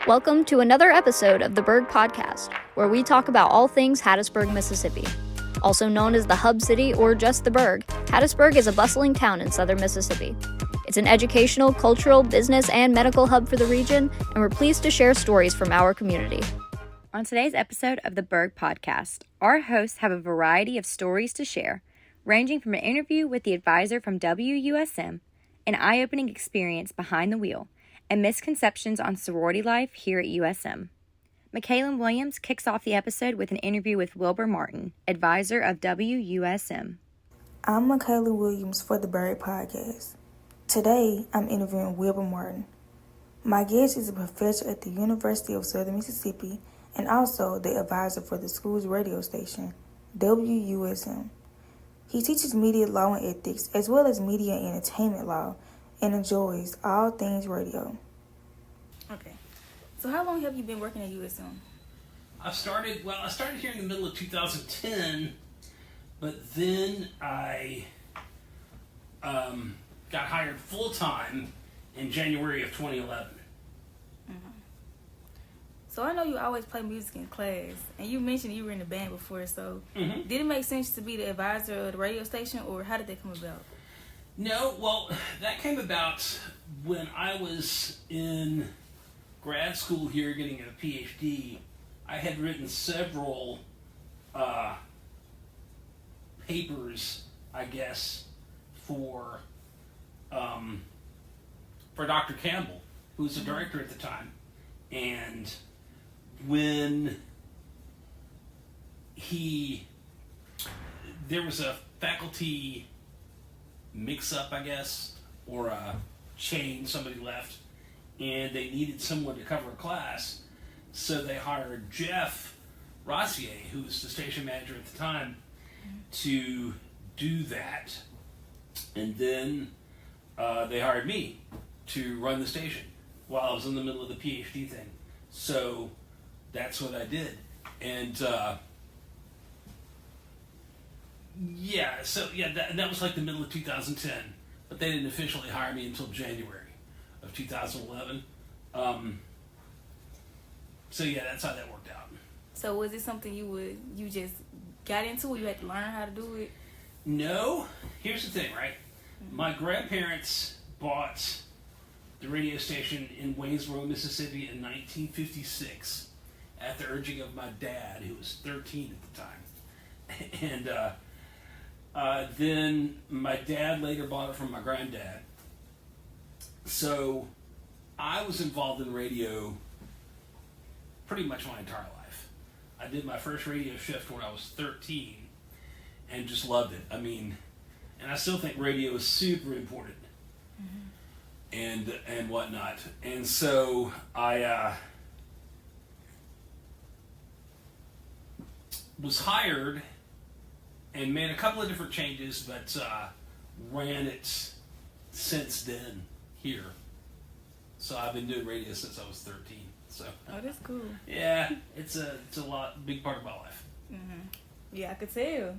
Welcome to another episode of the Burg Podcast, where we talk about all things Hattiesburg, Mississippi. Also known as the Hub City or just the Burg, Hattiesburg is a bustling town in southern Mississippi. It's an educational, cultural, business, and medical hub for the region, and we're pleased to share stories from our community. On today's episode of the Burg Podcast, our hosts have a variety of stories to share, ranging from an interview with the advisor from WUSM, an eye-opening experience behind the wheel, and misconceptions on sorority life here at USM. Michaela Williams kicks off the episode with an interview with Wilbur Martin, advisor of WUSM. I'm Michaela Williams for the Burg Podcast. Today, I'm interviewing Wilbur Martin. My guest is a professor at the University of Southern Mississippi and also the advisor for the school's radio station, WUSM. He teaches media law and ethics as well as media and entertainment law and enjoys all things radio. Okay. So how long have you been working at USM? I started here in the middle of 2010, but then I got hired full-time in January of 2011. So I know you always play music in class, and you mentioned you were in the band before, so did it make sense to be the advisor of the radio station, or how did that come about? No, well, that came about when I was in grad school here getting a PhD. I had written several papers, I guess, for Dr. Campbell, who was the director at the time. And when there was a faculty mix-up, I guess, or a change, somebody left, and they needed someone to cover a class, so they hired Jeff Rossier, who was the station manager at the time, to do that. And then they hired me to run the station while I was in the middle of the PhD thing. So that's what I did. And that was like the middle of 2010. But they didn't officially hire me until January of 2011. That's how that worked out. So was it something you just got into, or you had to learn how to do it? No. Here's the thing, right? My grandparents bought the radio station in Waynesboro, Mississippi in 1956 at the urging of my dad, who was 13 at the time. And then my dad later bought it from my granddad. So I was involved in radio pretty much my entire life. I did my first radio shift when I was 13 and just loved it. I mean, and I still think radio is super important. And whatnot. And so I was hired and made a couple of different changes, but ran it since then here. So I've been doing radio since I was 13. So oh, that's cool. Yeah, it's a big part of my life. Yeah, I could tell.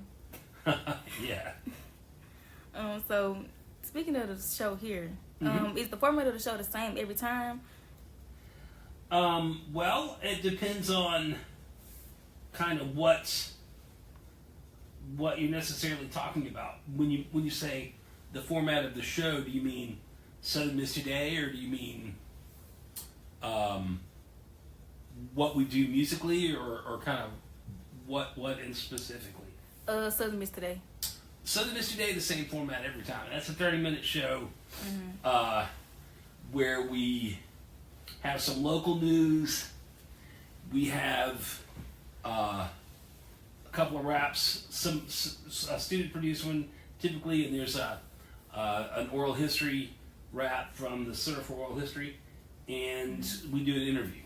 Yeah. So speaking of the show here, is the format of the show the same every time? Well, it depends on kind of what you're necessarily talking about. When you say the format of the show, do you mean Southern Miss Today, or do you mean what we do musically, or kind of what in specifically? Southern Miss Today. Southern Miss Today, the same format every time. That's a 30-minute show where we have some local news. We have a couple of raps, a student-produced one typically, and there's an oral history rap from the Center for Oral History, and we do an interview.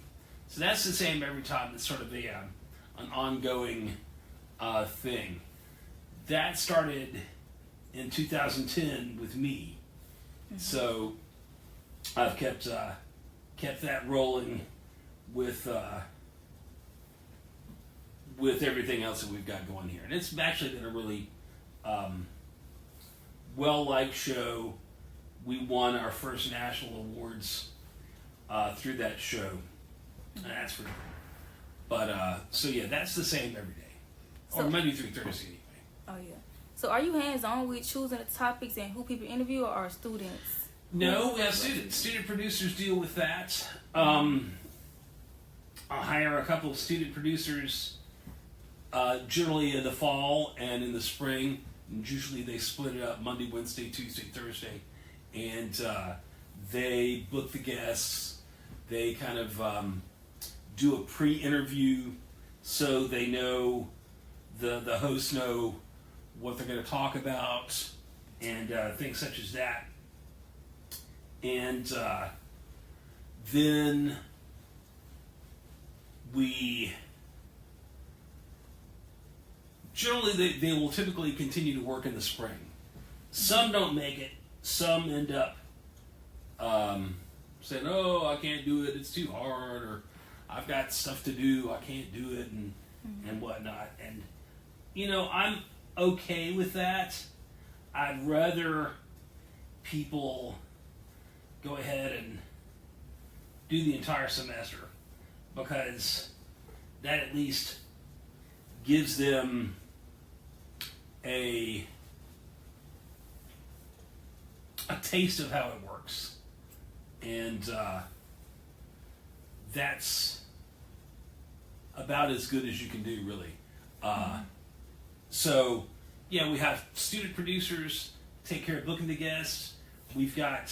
So that's the same every time. It's sort of an ongoing thing. That started in 2010 with me, so I've kept that rolling with everything else that we've got going here, and it's actually been a really well-liked show. We won our first national awards through that show, That's pretty cool. But, so yeah, that's the same every day. Or Monday through Thursday anyway. Oh, yeah. So are you hands-on with choosing the topics and who people interview, or are students? No, we have students. Student producers deal with that. I'll hire a couple of student producers generally in the fall and in the spring. And usually they split it up Monday, Wednesday, Tuesday, Thursday. And they book the guests. They kind of do a pre-interview so they know, the hosts know what they're going to talk about and things such as that. And then we generally they will typically continue to work in the spring. Some don't make it. Some end up saying, "Oh, I can't do it. It's too hard," or "I've got stuff to do. I can't do it," and whatnot. And I'm okay with that. I'd rather people go ahead and do the entire semester, because that at least gives them a taste of how it works. And that's about as good as you can do, really. So, yeah, we have student producers take care of booking the guests. We've got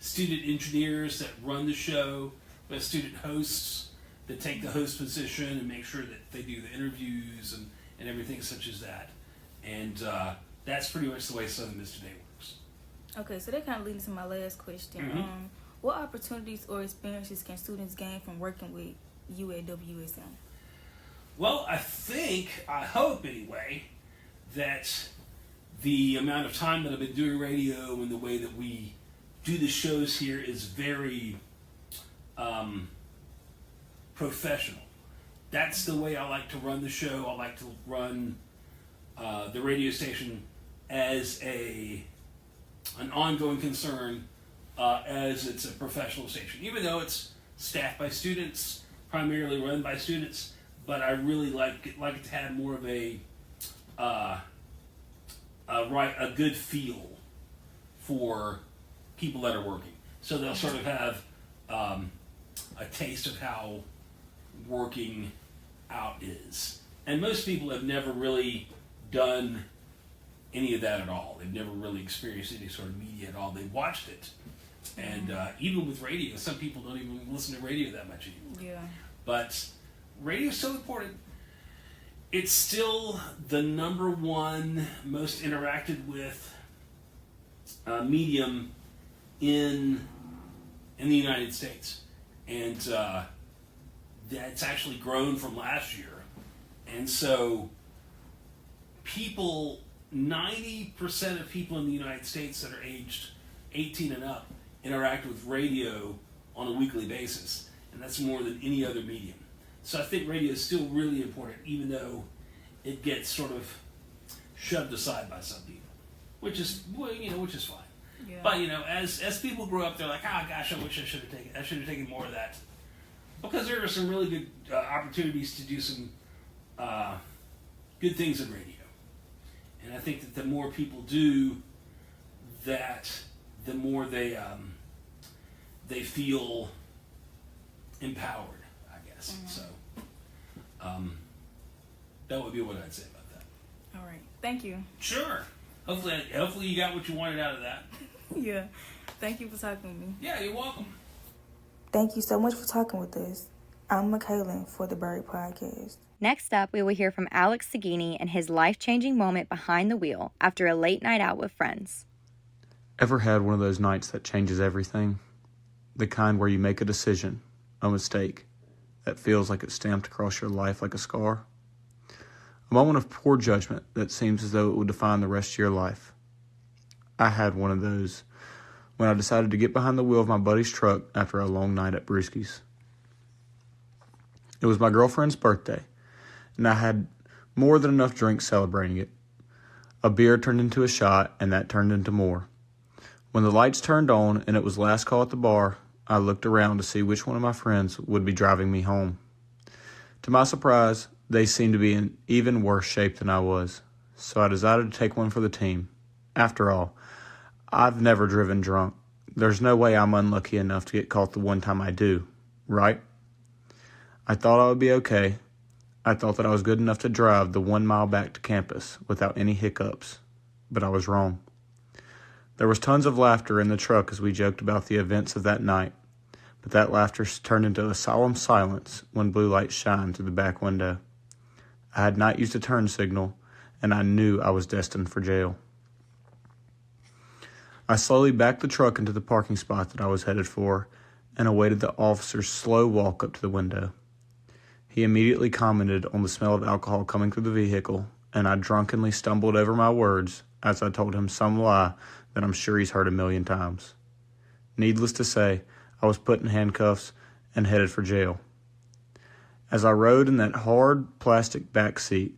student engineers that run the show. We have student hosts that take the host position and make sure that they do the interviews and everything such as that. And that's pretty much the way Southern Miss Today works. Okay, so that kind of leads to my last question. Mm-hmm. What opportunities or experiences can students gain from working with you at WUSM? Well, I hope anyway, that the amount of time that I've been doing radio and the way that we do the shows here is very professional. That's the way I like to run the show. I like to run the radio station as an ongoing concern, as it's a professional station. Even though it's staffed by students, primarily run by students, but I really like it to have more of a good feel for people that are working. So they'll sort of have a taste of how working out is. And most people have never really done any of that at all. They've never really experienced any sort of media at all. They've watched it. And even with radio, some people don't even listen to radio that much anymore. Yeah. But radio is so important. It's still the number one most interacted with medium in the United States. And that's actually grown from last year. And so 90% of people in the United States that are aged 18 and up interact with radio on a weekly basis. And that's more than any other medium. So I think radio is still really important, even though it gets sort of shoved aside by some people, which is fine. Yeah. But as people grow up, they're like, "Oh gosh, I wish I should have taken more of that," because there are some really good opportunities to do some good things in radio. And I think that the more people do that, the more they feel empowered, I guess. Mm-hmm. So that would be what I'd say about that. All right. Thank you. Sure. Hopefully you got what you wanted out of that. Yeah. Thank you for talking with me. Yeah, you're welcome. Thank you so much for talking with us. I'm Michaela for the Burg Podcast. Next up, we will hear from Alex Sagini and his life-changing moment behind the wheel after a late night out with friends. Ever had one of those nights that changes everything? The kind where you make a decision, a mistake, that feels like it's stamped across your life like a scar? A moment of poor judgment that seems as though it would define the rest of your life. I had one of those when I decided to get behind the wheel of my buddy's truck after a long night at Brewski's. It was my girlfriend's birthday, and I had more than enough drinks celebrating it. A beer turned into a shot, and that turned into more. When the lights turned on and it was last call at the bar, I looked around to see which one of my friends would be driving me home. To my surprise, they seemed to be in even worse shape than I was, so I decided to take one for the team. After all, I've never driven drunk. There's no way I'm unlucky enough to get caught the one time I do, right? I thought I would be okay. I thought that I was good enough to drive the 1 mile back to campus without any hiccups, but I was wrong. There was tons of laughter in the truck as we joked about the events of that night, but that laughter turned into a solemn silence when blue lights shined through the back window. I had not used a turn signal, and I knew I was destined for jail. I slowly backed the truck into the parking spot that I was headed for and awaited the officer's slow walk up to the window. He immediately commented on the smell of alcohol coming through the vehicle, and I drunkenly stumbled over my words as I told him some lie that I'm sure he's heard a million times. Needless to say, I was put in handcuffs and headed for jail. As I rode in that hard plastic back seat,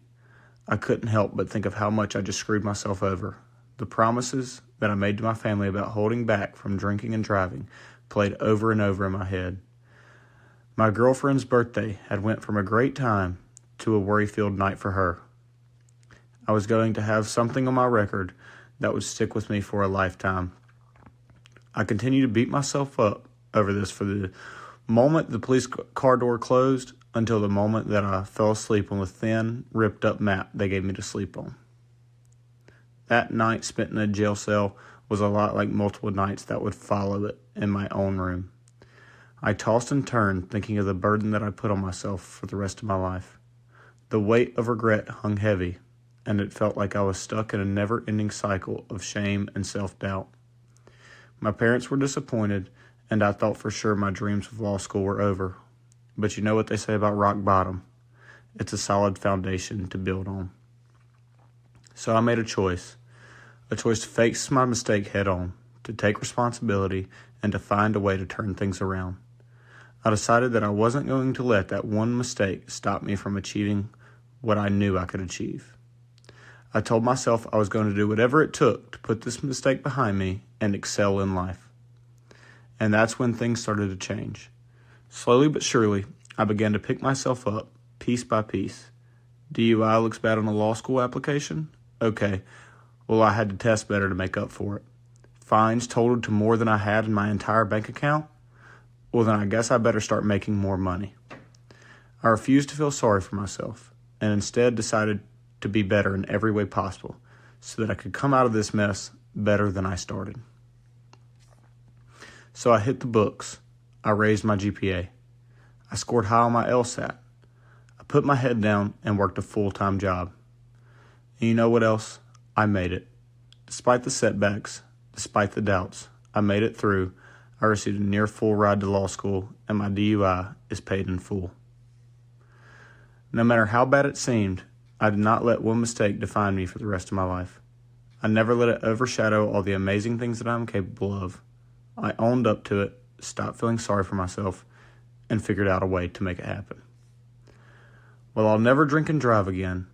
I couldn't help but think of how much I just screwed myself over. The promises that I made to my family about holding back from drinking and driving played over and over in my head. My girlfriend's birthday had went from a great time to a worry-filled night for her. I was going to have something on my record that would stick with me for a lifetime. I continued to beat myself up over this for the moment the police car door closed until the moment that I fell asleep on the thin, ripped-up mat they gave me to sleep on. That night spent in a jail cell was a lot like multiple nights that would follow it in my own room. I tossed and turned, thinking of the burden that I put on myself for the rest of my life. The weight of regret hung heavy, and it felt like I was stuck in a never-ending cycle of shame and self-doubt. My parents were disappointed, and I thought for sure my dreams of law school were over. But you know what they say about rock bottom? It's a solid foundation to build on. So I made a choice to face my mistake head on, to take responsibility, and to find a way to turn things around. I decided that I wasn't going to let that one mistake stop me from achieving what I knew I could achieve. I told myself I was going to do whatever it took to put this mistake behind me and excel in life. And that's when things started to change. Slowly but surely, I began to pick myself up, piece by piece. DUI looks bad on a law school application? Okay, well, I had to test better to make up for it. Fines totaled to more than I had in my entire bank account? Well, then I guess I better start making more money. I refused to feel sorry for myself, and instead decided to be better in every way possible so that I could come out of this mess better than I started. So I hit the books. I raised my GPA. I scored high on my LSAT. I put my head down and worked a full-time job. And you know what else? I made it. Despite the setbacks, despite the doubts, I made it through. I received a near full ride to law school, and my DUI is paid in full. No matter how bad it seemed, I did not let one mistake define me for the rest of my life. I never let it overshadow all the amazing things that I'm capable of. I owned up to it, stopped feeling sorry for myself, and figured out a way to make it happen. While I'll never drink and drive again,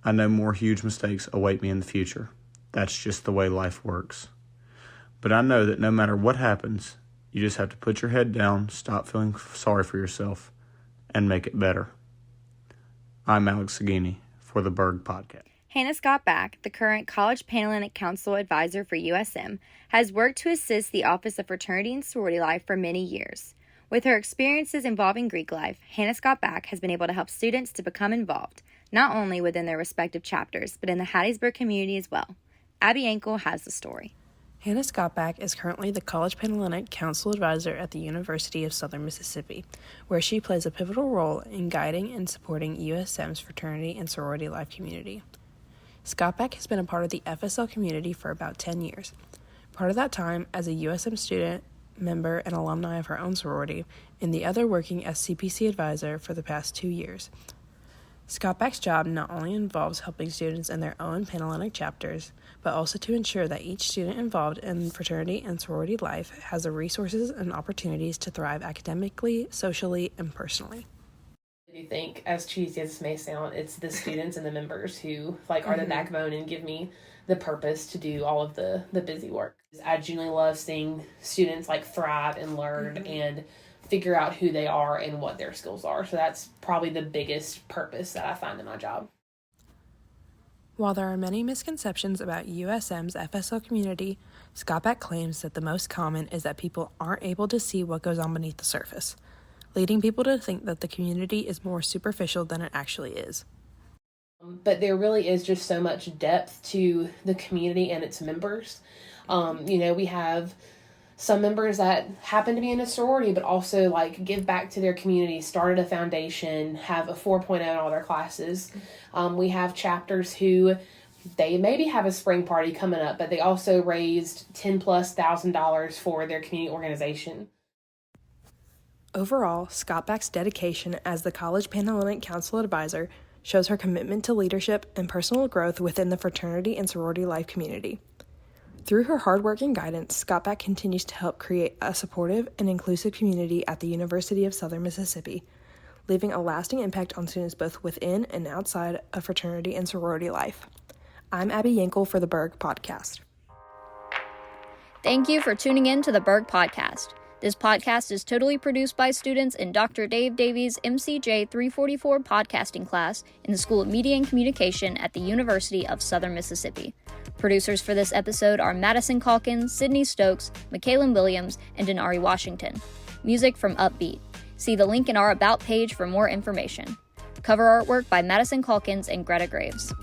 I know more huge mistakes await me in the future. That's just the way life works. But I know that no matter what happens, you just have to put your head down, stop feeling sorry for yourself, and make it better. I'm Alex Sagini for the Burg Podcast. Hannah Scott Back, the current College Panhellenic Council Advisor for USM, has worked to assist the Office of Fraternity and Sorority Life for many years. With her experiences involving Greek life, Hannah Scott Back has been able to help students to become involved, not only within their respective chapters, but in the Hattiesburg community as well. Abby Ankle has the story. Hannah Scottback is currently the College Panhellenic Council Advisor at the University of Southern Mississippi, where she plays a pivotal role in guiding and supporting USM's fraternity and sorority life community. Scottback has been a part of the FSL community for about 10 years. Part of that time as a USM student, member, and alumni of her own sorority, and the other working as CPC advisor for the past 2 years. Scottback's job not only involves helping students in their own Panhellenic chapters, but also to ensure that each student involved in fraternity and sorority life has the resources and opportunities to thrive academically, socially, and personally. I do think, as cheesy as this may sound, it's the students and the members who are the backbone and give me the purpose to do all of the busy work. I genuinely love seeing students like thrive and learn and figure out who they are and what their skills are. So that's probably the biggest purpose that I find in my job. While there are many misconceptions about USM's FSL community, Scott Beck claims that the most common is that people aren't able to see what goes on beneath the surface, leading people to think that the community is more superficial than it actually is. But there really is just so much depth to the community and its members. We have some members that happen to be in a sorority, but also give back to their community, started a foundation, have a 4.0 in all their classes. We have chapters who they maybe have a spring party coming up, but they also raised $10,000+ for their community organization. Overall, Scott Beck's dedication as the College Panhellenic Council Advisor shows her commitment to leadership and personal growth within the fraternity and sorority life community. Through her hard work and guidance, Scott Beck continues to help create a supportive and inclusive community at the University of Southern Mississippi, leaving a lasting impact on students both within and outside of fraternity and sorority life. I'm Abby Yankel for the Burg Podcast. Thank you for tuning in to the Burg Podcast. This podcast is totally produced by students in Dr. Dave Davies' MCJ 344 podcasting class in the School of Media and Communication at the University of Southern Mississippi. Producers for this episode are Madison Calkins, Sydney Stokes, Michaelan Williams, and Denari Washington. Music from Upbeat. See the link in our About page for more information. Cover artwork by Madison Calkins and Greta Graves.